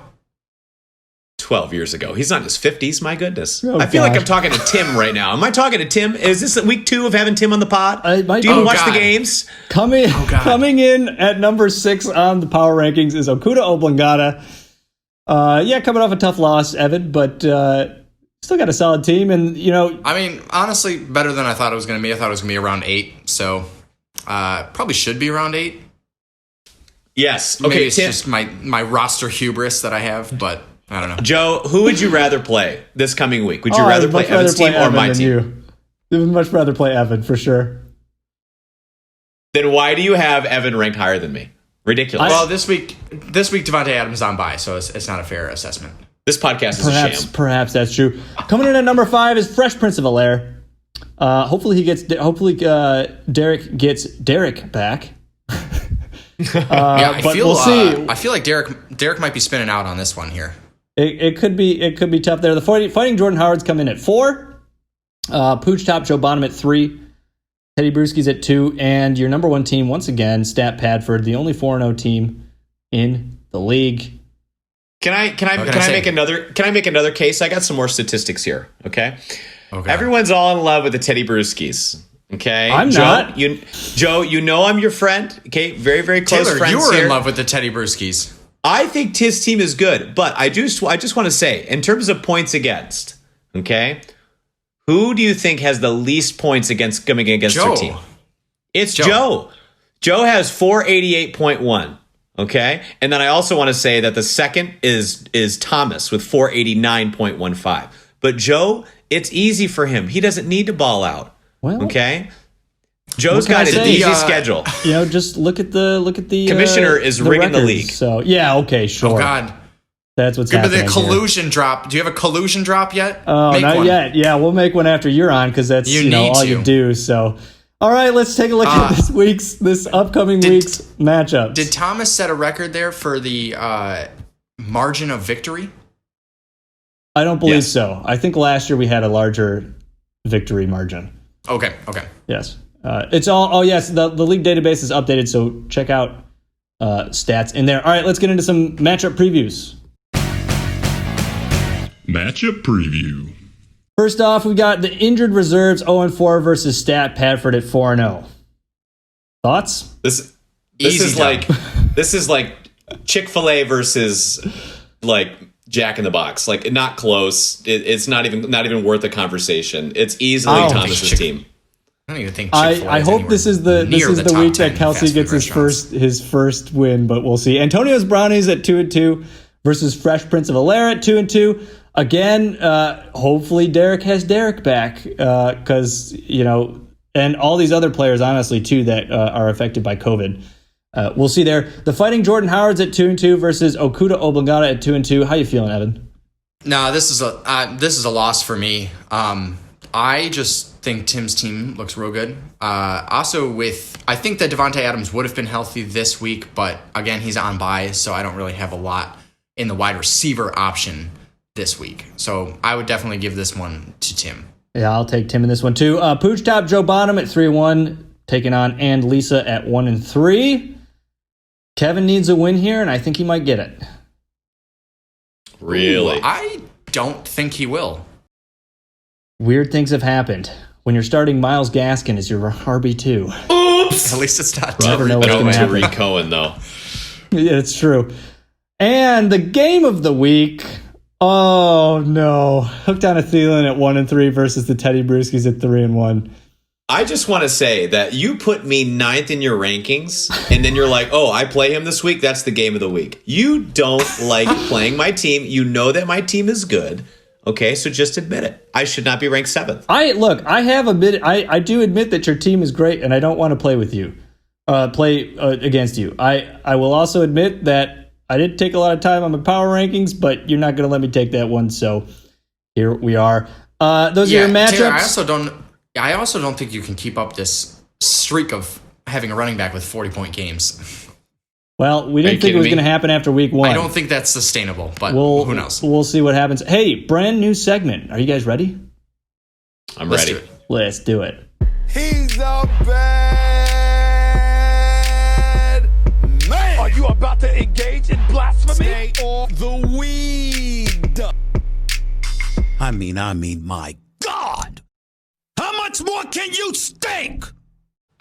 12 years ago. He's not in his 50s. My goodness. Oh, I feel like gosh. I'm talking to Tim right now. Am I talking to Tim? Is this week 2 of having Tim on the pod? It might Do you be. even watch God. the games? Coming God. coming in at number 6 on the power rankings is Okuda Oblongata. Coming off a tough loss, Evan, but still got a solid team, and I mean, honestly, better than I thought it was going to be. I thought it was going to be around 8, so probably should be around 8. Yes. Maybe Okay, it's Tim. just my roster hubris that I have, but I don't know. Joe, who would you rather play this coming week? Would you I'd rather play much Evan's team or Evan my than team? you. I would much rather play Evan for sure. Then why do you have Evan ranked higher than me? Ridiculous. Well, this week Devontae Adams is on bye, so it's not a fair assessment. This podcast is a sham. Perhaps that's true. Coming in at number 5 is Fresh Prince of Bel-Air. Hopefully Derek gets Derek back. I but feel we'll see. I feel like Derek might be spinning out on this one here. It could be tough there. The Fighting Jordan Howard's come in at 4. Pooch Top Joe Bonham at 3. Teddy Bruschi's at 2, and your number 1 team once again, Stat Padford, the only 4-0 team in the league. Can I make another case? I got some more statistics here. Okay. Everyone's all in love with the Teddy Bruschi's. Okay. I'm Joe, not. Joe, you know I'm your friend. Okay. Very, very close Taylor, friends you were here. in love with the Teddy Bruschi's. I think his team is good, but I just want to say, in terms of points against, okay, who do you think has the least points coming against Joe. their team? It's Joe. Joe has 488.1. Okay, and then I also want to say that the second is Thomas with 489.15. But Joe, it's easy for him. He doesn't need to ball out. Well, Okay, Joe's can I got an say? easy schedule. Just look at the Commissioner is rigging the records. league. So yeah, okay, sure. Oh God. That's what's Good, but happening. the collusion drop. Do you have a collusion drop yet? Oh, Make not one. yet. Yeah, we'll make one after you're on because that's You need all to. you do. So, all right, let's take a look at this upcoming week's matchups. Did Thomas set a record there for the margin of victory? I don't believe Yes. so. I think last year we had a larger victory margin. Okay. Yes, it's all. Oh yes, the league database is updated, so check out stats in there. All right, let's get into some matchup previews. Matchup preview. First off, we got the injured reserves 0-4 versus Stat Padford at 4-0. Thoughts? This Easy is done. this is like Chick-fil-A versus like Jack in the Box. Like not close. It's not even worth a conversation. It's easily Oh. Thomas's team. I don't even think. I Chick-fil-A is hope anywhere this is the near the top week 10 that Kelsey fast food gets restaurants. his first win, but we'll see. Antonio's Brownies at 2-2 versus Fresh Prince of Bel-Air at 2-2. Again, hopefully Derek has Derek back because and all these other players, honestly, too, that are affected by COVID. We'll see there. The Fighting Jordan Howard's at 2-2 versus Okuda Oblongata at 2-2. How you feeling, Evan? No, this is a loss for me. I just think Tim's team looks real good. Also, I think that Devontae Adams would have been healthy this week, but again, he's on bye, so I don't really have a lot in the wide receiver option this week. So I would definitely give this one to Tim. Yeah, I'll take Tim in this one too. Pooch Top Joe Bonham at 3-1, taking on and Lisa at 1-3. Kevin needs a win here, and I think he might get it. Really? Ooh, I don't think he will. Weird things have happened. When you're starting Myles Gaskin as your RB2. Oops. At least it's not Never know Tyreek what's Hill. gonna happen. Tariq Cohen though. Yeah, it's true. And the game of the week. Oh no. Hooked on a Thielen at 1-3 versus the Teddy Bruschi's at 3-1. I just want to say that you put me 9th in your rankings, and then you're like, oh, I play him this week. That's the game of the week. You don't like playing my team. You know that my team is good. Okay, so just admit it. I should not be ranked 7th. I do admit that your team is great, and I don't want to play with you, against you. I will also admit that I did take a lot of time on my power rankings, but you're not going to let me take that one. So here we are. Those are your matchups. Taylor, I also don't think you can keep up this streak of having a running back with 40-point games. Well, we didn't think it was going to happen after week 1. I don't think that's sustainable, but who knows? We'll see what happens. Hey, brand new segment. Are you guys ready? I'm ready. Let's do it. He's a bad man. Are you about to engage in blasphemy? Stay off the weed. I mean, my God. How much more can you stink?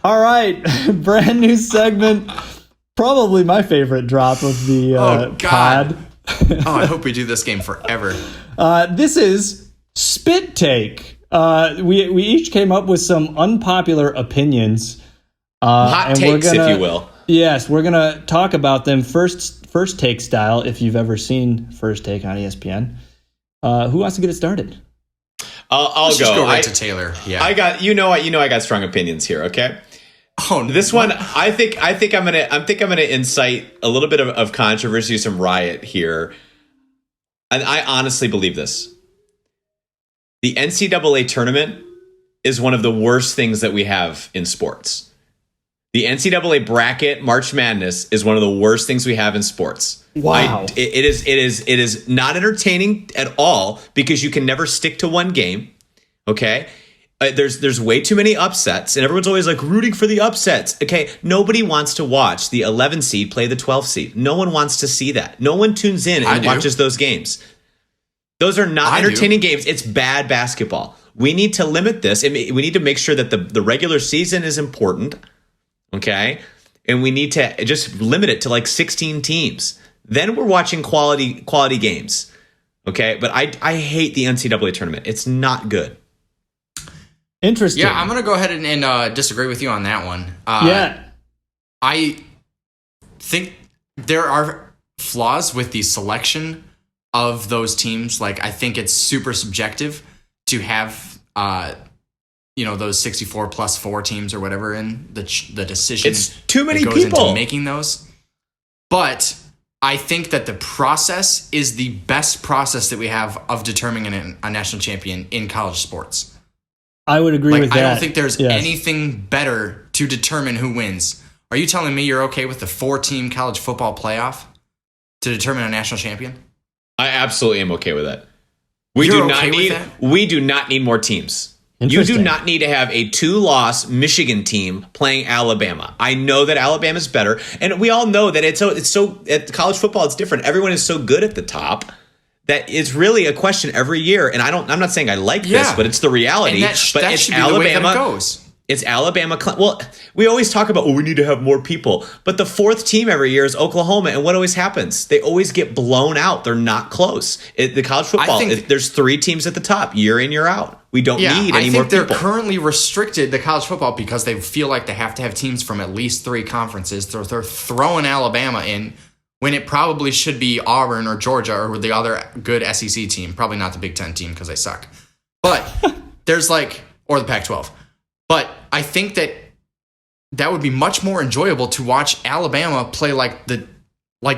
All right, brand new segment. Probably my favorite drop of the pod. I hope we do this game forever. This is Spit Take. We each came up with some unpopular opinions. Hot takes, if you will. Yes, we're gonna talk about them first take style. If you've ever seen First Take on ESPN, who wants to get it started? I'll go. Just go right to Taylor. Yeah, I got I got strong opinions here. Okay. Oh, this one, I think I'm gonna incite a little bit of controversy, some riot here, and I honestly believe this. The NCAA tournament is one of the worst things that we have in sports. The NCAA bracket, March Madness, is one of the worst things we have in sports. Wow, it is not entertaining at all because you can never stick to one game. Okay. There's way too many upsets, and everyone's always like rooting for the upsets. Okay, nobody wants to watch the 11 seed play the 12 seed. No one wants to see that. No one tunes in and watches those games. Those are not entertaining games. It's bad basketball. We need to limit this. We need to make sure that the regular season is important, okay? And we need to just limit it to like 16 teams. Then we're watching quality games, okay? But I hate the NCAA tournament. It's not good. Interesting. Yeah, I'm going to go ahead and disagree with you on that one. I think there are flaws with the selection of those teams. Like, I think it's super subjective to have, those 64 plus 4 teams or whatever in the decision. It's too many that goes people into making those. But I think that the process is the best process that we have of determining a national champion in college sports. I would agree with that. I don't think there's anything better to determine who wins. Are you telling me you're okay with the 4-team college football playoff to determine a national champion? I absolutely am okay with that. We do not need more teams. You do not need to have a 2-loss Michigan team playing Alabama. I know that Alabama's better, and we all know that it's so at college football it's different. Everyone is so good at the top that it's really a question every year. And I'm not saying I like this, but it's the reality. But that it's should be Alabama. The way that it goes. It's Alabama. Well, we always talk about, we need to have more people. But the 4th team every year is Oklahoma. And what always happens? They always get blown out. They're not close. The college football, there's 3 teams at the top, year in, year out. We don't need any more people. They're currently restricted to college football because they feel like they have to have teams from at least 3 conferences. They're throwing Alabama in when it probably should be Auburn or Georgia or the other good SEC team. Probably not the Big Ten team because they suck. But there's or the Pac-12. But I think that would be much more enjoyable to watch Alabama play like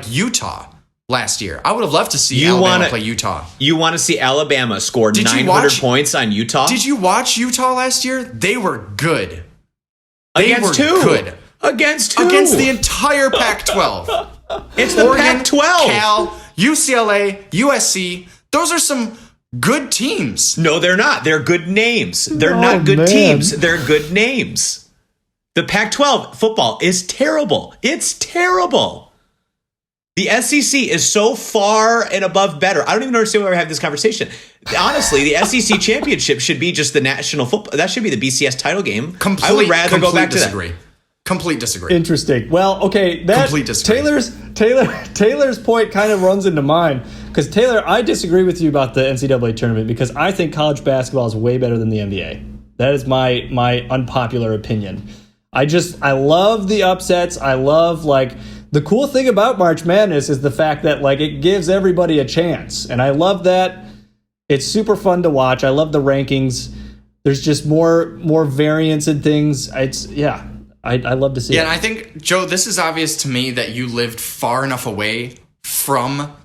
Utah last year. I would have loved to see Alabama play Utah. You want to see Alabama score 900 points on Utah? Did you watch Utah last year? They were good. Against who? Against who? Against the entire Pac-12. It's the Pac-12. Cal, UCLA, USC. Those are some good teams. No, they're not. They're good names. They're not good teams. They're good names. The Pac-12 football is terrible. It's terrible. The SEC is so far and above better. I don't even understand why we're having this conversation. Honestly, the SEC championship should be just the national football. That should be the BCS title game. I would rather go back to that. Complete disagree. Interesting. Well, okay, complete disagree. Taylor's point kind of runs into mine because Taylor, I disagree with you about the NCAA tournament because I think college basketball is way better than the NBA. That is my unpopular opinion. I love the upsets. I love, like, the cool thing about March Madness is the fact that, like, it gives everybody a chance. And I love that. It's super fun to watch. I love the rankings. There's just more variance in things. I love to see it. Yeah, and I think, Joe, this is obvious to me that you lived far enough away from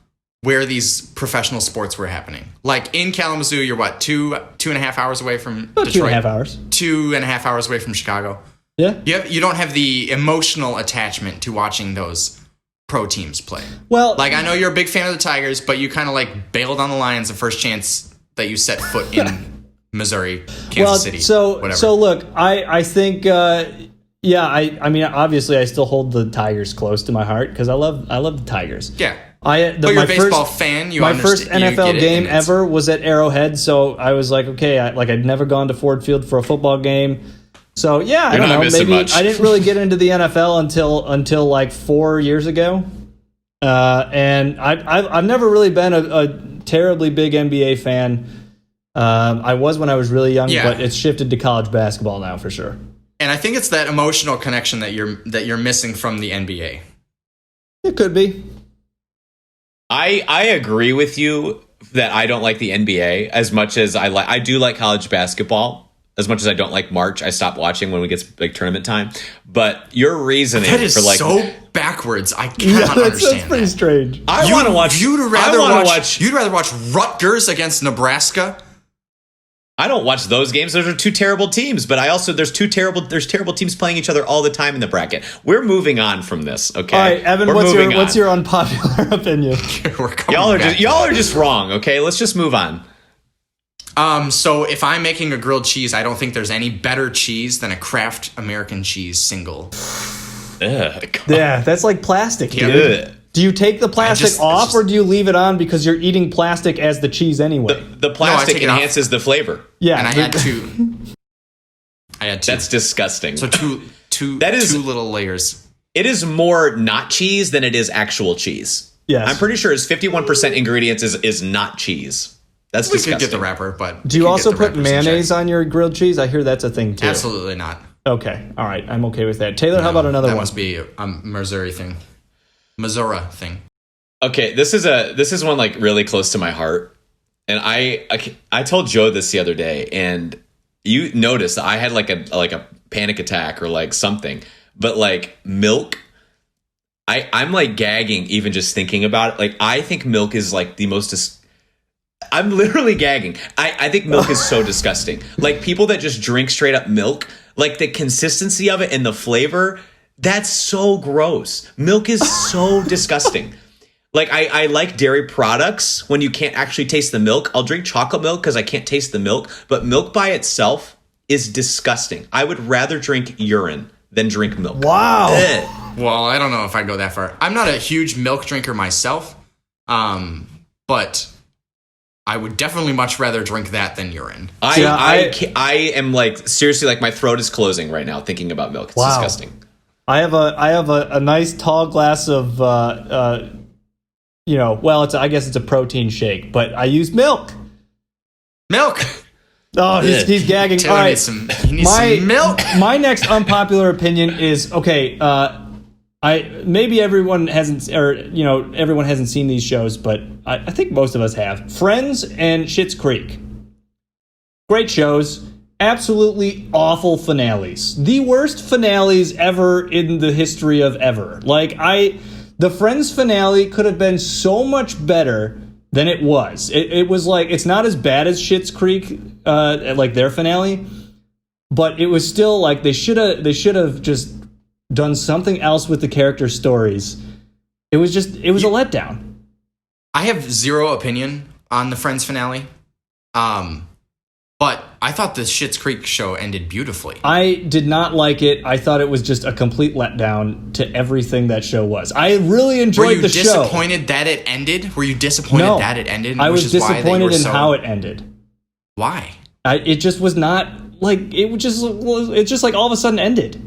where these professional sports were happening. Like in Kalamazoo, you're what, two and a half hours away from About Detroit? 2.5 hours. 2.5 hours away from Chicago. Yeah. You don't have the emotional attachment to watching those pro teams play. Well, like, I know you're a big fan of the Tigers, but you kind of like bailed on the Lions the first chance that you set foot in Missouri, Kansas City, whatever. So look, I think, I mean, obviously I still hold the Tigers close to my heart because I love the Tigers. Yeah. But you're a baseball fan. My first NFL game ever was at Arrowhead, so I was like, okay, I'd never gone to Ford Field for a football game. So yeah, I don't know. Maybe I didn't really get into the NFL until like 4 years ago, and I've never really been a terribly big NBA fan. I was when I was really young, but it's shifted to college basketball now for sure. And I think it's that emotional connection that you're missing from the NBA. It could be. I agree with you that I don't like the NBA as much as I do like college basketball. As much as I don't like March, I stop watching when we get like tournament time. But your reasoning that is for like so backwards. I cannot understand. That's pretty strange. I want to watch. You'd rather watch Rutgers against Nebraska. I don't watch those games. Those are two terrible teams. But there's terrible teams playing each other all the time in the bracket. We're moving on from this. Okay. All right, Evan. What's your unpopular opinion? Y'all are just wrong. Okay. Let's just move on. So if I'm making a grilled cheese, I don't think there's any better cheese than a Kraft American cheese single. Ugh. Yeah, that's like plastic, dude. Ugh. Do you take the plastic off or do you leave it on because you're eating plastic as the cheese anyway? The plastic enhances the flavor. Yeah. And I had two. That's disgusting. So two little layers. It is more not cheese than it is actual cheese. Yes. I'm pretty sure it's 51% ingredients is not cheese. That's disgusting. We could get the wrapper, but do you also put mayonnaise on your grilled cheese? I hear that's a thing too. Absolutely not. Okay, all right, I'm okay with that. Taylor, how about another one? That must be a Missouri thing. Okay, this is one like really close to my heart, and I told Joe this the other day, and you noticed that I had like a panic attack or like something, but like milk. I'm like gagging even just thinking about it. Like I think milk is like the most. I'm literally gagging. I think milk is so disgusting. Like people that just drink straight up milk, like the consistency of it and the flavor, that's so gross. Milk is so disgusting. Like I like dairy products when you can't actually taste the milk. I'll drink chocolate milk because I can't taste the milk, but milk by itself is disgusting. I would rather drink urine than drink milk. Wow. Ugh. Well, I don't know if I go that far. I'm not a huge milk drinker myself, but I would definitely much rather drink that than urine. I am like seriously like my throat is closing right now thinking about milk. It's disgusting. I have a nice tall glass of I guess it's a protein shake, but I use milk. Milk. Oh, he's gagging. Taylor all right, he needs some milk. My next unpopular opinion is okay. Everyone hasn't seen these shows, but I think most of us have. Friends and Schitt's Creek. Great shows. Absolutely awful finales. The worst finales ever in the history of ever. The Friends finale could have been so much better than it was. It was like, it's not as bad as Schitt's Creek, like their finale, but it was still like they should have just done something else with the character stories. It was a letdown. I have zero opinion on the Friends finale. But I thought the Schitt's Creek show ended beautifully. I did not like it. I thought it was just a complete letdown to everything that show was. I really enjoyed the show. Were you disappointed that it ended? Were you disappointed that it ended? I was disappointed in how it ended. Why? It just was not like it just like all of a sudden ended.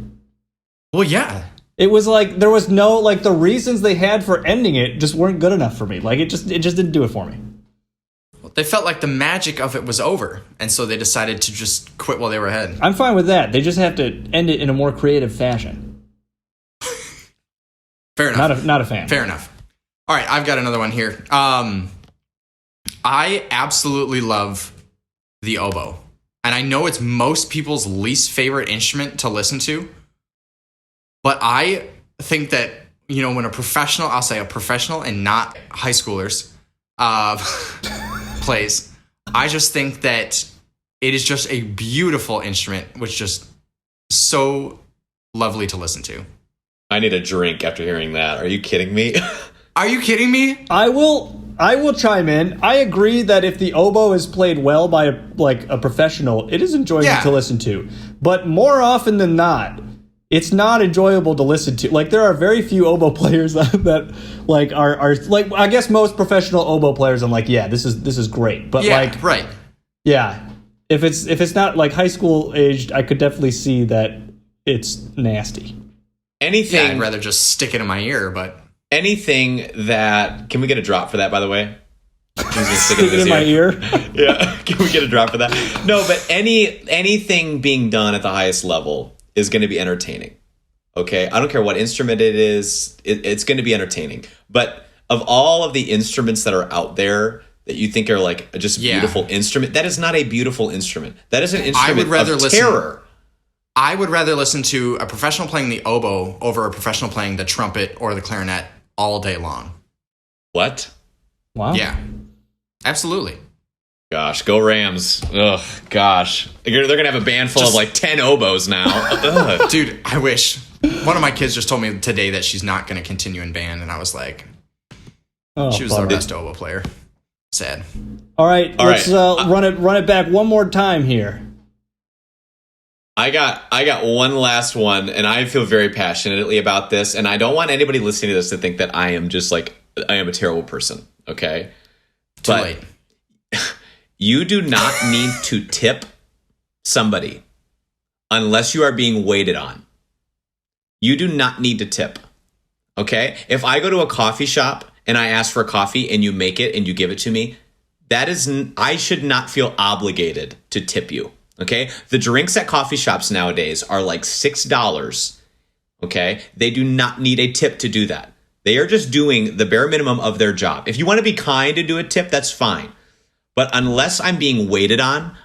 Well, yeah. It was like there was no like the reasons they had for ending it just weren't good enough for me. Like it just didn't do it for me. Well, They felt like the magic of it was over, and so they decided to just quit while they were ahead. I'm fine with that. They just have to end it in a more creative fashion. Fair enough. Not a fan. Fair enough. All right, I've got another one here. I absolutely love the oboe. And I know it's most people's least favorite instrument to listen to. But I think that, when a professional, I'll say a professional and not high schoolers, plays, I just think that it is just a beautiful instrument, which just so lovely to listen to. I need a drink after hearing that. Are you kidding me? Are you kidding me? I will chime in. I agree that if the oboe is played well by a professional, it is enjoyable to listen to. But more often than not, it's not enjoyable to listen to. Like, there are very few oboe players that are like, I guess most professional oboe players, I'm like, yeah, this is great. But right. Yeah. If it's not like high school aged, I could definitely see that it's nasty. Anything. Yeah, I'd rather just stick it in my ear, but anything that, can we get a drop for that, by the way? Stick it in my ear. Yeah, can we get a drop for that? No, but anything being done at the highest level is going to be entertaining. Okay, I don't care what instrument it is; it's going to be entertaining. But of all of the instruments that are out there that you think are like just a beautiful instrument, that is not a beautiful instrument. That is an instrument of terror. I would rather listen to a professional playing the oboe over a professional playing the trumpet or the clarinet all day long. What? Wow. Yeah. Absolutely. Gosh, go Rams. Ugh, gosh. They're going to have a band full of like 10 oboes now. Dude, I wish. One of my kids just told me today that she's not going to continue in band, and I was like, she was the best oboe player. Sad. All right, let's run it back one more time here. I got one last one, and I feel very passionately about this, and I don't want anybody listening to this to think that I am a terrible person, okay? Too late. You do not need to tip somebody unless you are being waited on. You do not need to tip, okay? If I go to a coffee shop and I ask for a coffee and you make it and you give it to me, I should not feel obligated to tip you. Okay, the drinks at coffee shops nowadays are like $6. Okay, they do not need a tip to do that. They are just doing the bare minimum of their job. If you want to be kind and do a tip, that's fine. But unless I'm being waited on,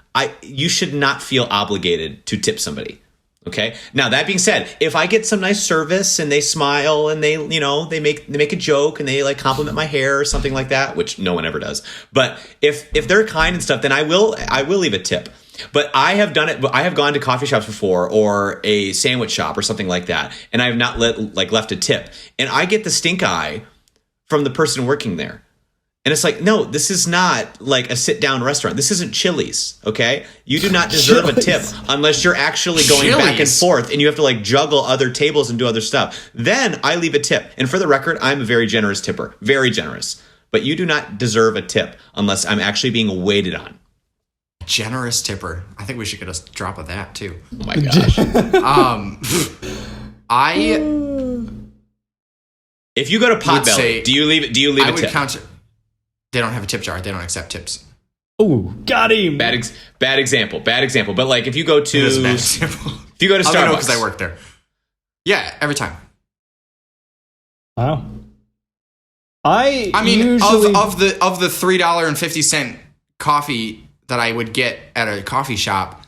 you should not feel obligated to tip somebody. Okay. Now that being said, if I get some nice service and they smile and they make a joke and they like compliment my hair or something like that, which no one ever does. But if they're kind and stuff, then I will leave a tip. But I have done it. I have gone to coffee shops before or a sandwich shop or something like that, and I have not left a tip. And I get the stink eye from the person working there. And it's like, no, this is not like a sit-down restaurant. This isn't Chili's, okay? You do not deserve a tip unless you're actually going back and forth and you have to like juggle other tables and do other stuff. Then I leave a tip. And for the record, I'm a very generous tipper. Very generous. But you do not deserve a tip unless I'm actually being waited on. Generous tipper. I think we should get a drop of that too. Oh my gosh. If you go to Potbelly, do you leave a tip? They don't have a tip jar. They don't accept tips. Ooh, got him. Bad example. But like if you go to if you go to Starbucks, because I work there. Yeah, every time. Wow. I mean, usually of the $3.50 coffee that I would get at a coffee shop,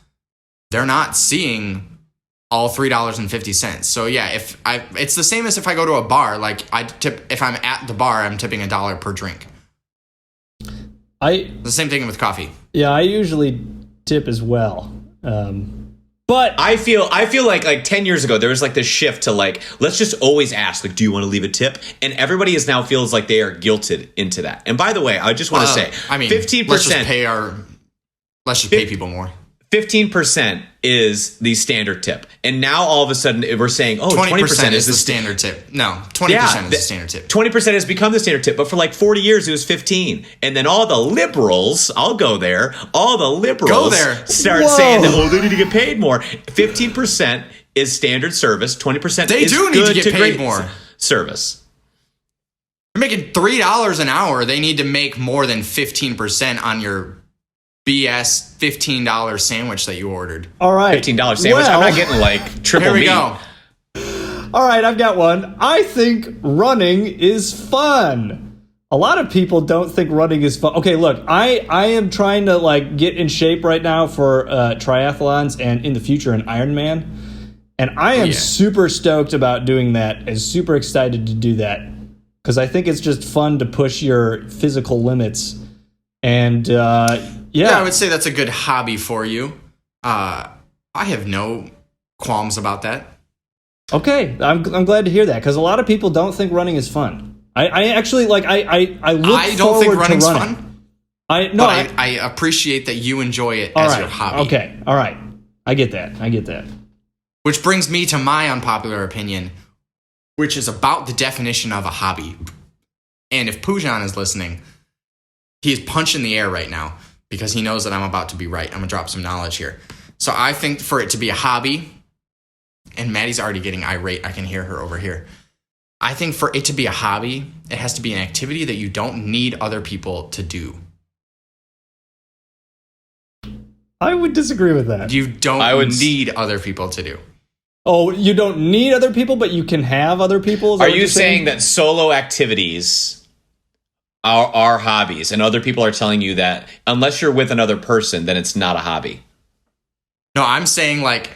they're not seeing all $3.50. So yeah, it's the same as if I go to a bar. Like I tip if I'm at the bar, I'm tipping $1 per drink. The same thing with coffee. Yeah, I usually tip as well. But I feel like 10 years ago there was like this shift to like, let's just always ask, like, do you want to leave a tip? And everybody now feels like they are guilted into that. And by the way, I just want to say, I mean, 15%. Let's just pay people more. 15% is the standard tip. And now all of a sudden we're saying, 20% is the standard tip. No, 20% is the standard tip. 20% has become the standard tip. But for like 40 years, it was 15. And then all the liberals, I'll go there, start saying that, they need to get paid more. 15% is standard service. 20% they is do need to get paid more service. You're making $3 an hour. They need to make more than 15% on your BS $15 sandwich that you ordered. All right. $15 sandwich. Well, I'm not getting like triple Here we meat. go. All right, I've got one. I think running is fun. A lot of people don't think running is fun. Okay, look, I am trying to like get in shape right now for triathlons and in the future an Ironman. And I am super stoked about doing that and super excited to do that because I think it's just fun to push your physical limits. And Yeah, I would say that's a good hobby for you. I have no qualms about that. Okay, I'm glad to hear that because a lot of people don't think running is fun. I actually like I look I don't forward think running's to running. fun. I appreciate that you enjoy it all as right, your hobby. Okay, all right. I get that. Which brings me to my unpopular opinion, which is about the definition of a hobby. And if Pujan is listening, he is punching the air right now because he knows that I'm about to be right. I'm going to drop some knowledge here. So I think for it to be a hobby, and Maddie's already getting irate. I can hear her over here. I think for it to be a hobby, it has to be an activity that you don't need other people to do. I would disagree with that. You don't need other people to do. Oh, you don't need other people, but you can have other people? Is that Are what you you're saying that solo activities are hobbies and other people are telling you that unless you're with another person, then it's not a hobby? No, I'm saying like,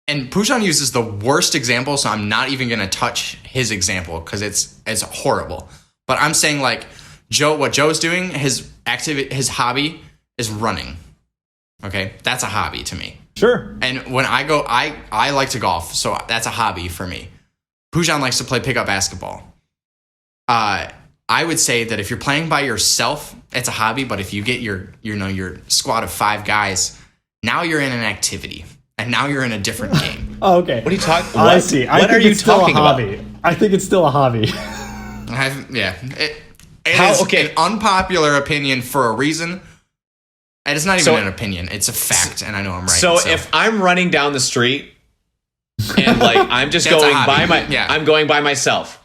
and Pujan uses the worst example, so I'm not even going to touch his example because it's horrible. But I'm saying like what Joe's doing, his hobby is running. Okay, that's a hobby to me. Sure. And when I go, I like to golf, so that's a hobby for me. Pujan likes to play pickup basketball. I would say that if you're playing by yourself, it's a hobby. But if you get your squad of 5 guys, now you're in an activity, and now you're in a different game. Oh, okay. What are you talking? I see. What are you talking about? I think it's still a hobby. It is an unpopular opinion for a reason. And it's not even an opinion; it's a fact, and I know I'm right. So if I'm running down the street and like I'm just That's a going hobby. I'm going by myself,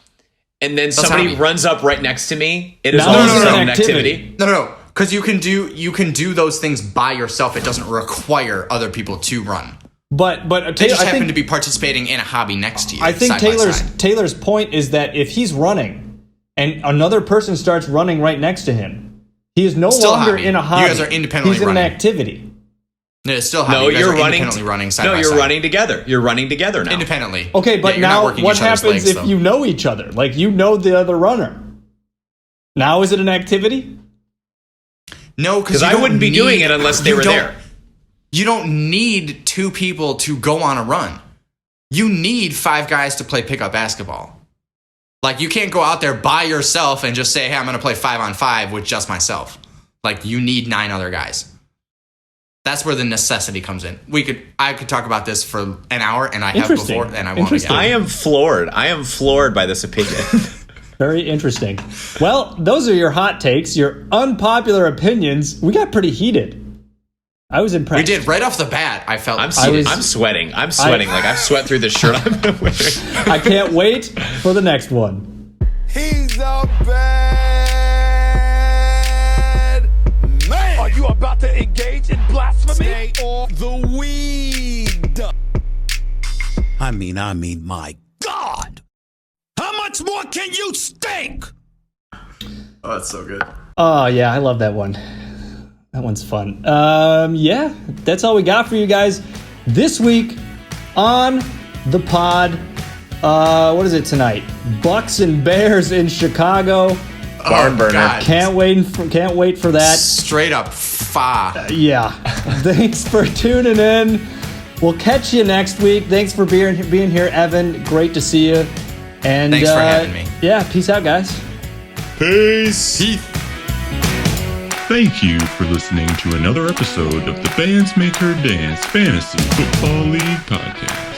and then somebody hobby. runs up right next to me, it is No, also no, an activity. No, because you can do those things by yourself. It doesn't require other people to run. But They just happen to be participating in a hobby next to you. I think side by side. Taylor's point is that if he's running and another person starts running right next to him, he is no longer in a hobby. You guys are independently He's in running. an activity. No, it's still a hobby. No, You guys you're are running. independently running side No, by you're side. running together. You're running together now. Independently. Okay, but Yeah, you're not now working what each other's happens legs, if though. you know each other? Like you know the other runner. Now is it an activity? No, Because I wouldn't be doing it unless they were there. You don't need 2 people to go on a run. You need 5 guys to play pickup basketball. Like, you can't go out there by yourself and just say, hey, I'm going to play 5-on-5 with just myself. Like, you need 9 other guys. That's where the necessity comes in. I could talk about this for an hour, and I have before, and I won't again. I am floored. I am floored by this opinion. Very interesting. Well, those are your hot takes, your unpopular opinions. We got pretty heated. I was impressed. We did right off the bat. I felt I'm sweating. I'm sweating. Like I've sweat through this shirt I'm wearing. I can't wait for the next one. He's a bad man. Are you about to engage in blasphemy? Stay off the weed. I mean, my God. How much more can you stink? Oh, that's so good. Oh, yeah, I love that one. That one's fun. Yeah, that's all we got for you guys this week on the pod. What is it tonight? Bucks and Bears in Chicago. Barn burner. God. Can't wait for that. Straight up fa. Yeah. Thanks for tuning in. We'll catch you next week. Thanks for being here, Evan. Great to see you. And Thanks for having me. Yeah, peace out, guys. Peace. Thank you for listening to another episode of the Bands Make Her Dance Fantasy Football League podcast.